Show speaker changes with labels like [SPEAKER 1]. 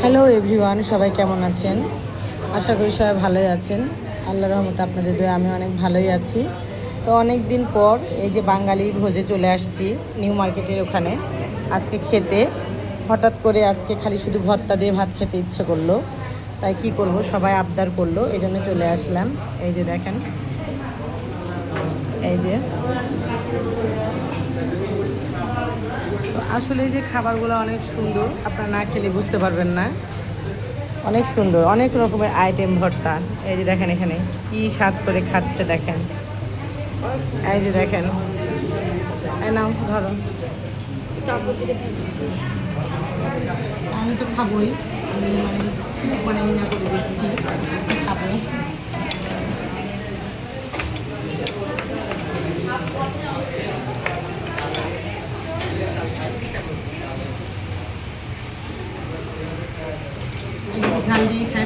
[SPEAKER 1] Hello everyone, সবাই কেমন আছেন? আশা করি সবাই ভালোই আছেন। আল্লাহর রহমতে আপনাদের দয়া আমি অনেক ভালোই আছি। তো অনেক দিন পর এই যে বাঙালি ভোজে চলে আসছি নিউ মার্কেটের ওখানে আজকে খেতে। হঠাৎ করে আজকে খালি শুধু ভর্তা দিয়ে ভাত খেতে ইচ্ছে করলো, তাই কি করব, সবাই আবদার করলো, এই জন্য চলে আসলাম। এই যে দেখেন, এই যে তো আসলে এই যে খাবারগুলো অনেক সুন্দর, আপনারা না খেলে বুঝতে পারবেন না। অনেক সুন্দর, অনেক রকমের আইটেম ভর্তা। এই যে দেখেন এখানে কি স্বাদ করে খাচ্ছে দেখেন। এই যে দেখেন, এই নাও ধরো। আমি তো খাবোই, আমি মানে না করে দিচ্ছি, খাবো। ঝাল দিয়ে খাই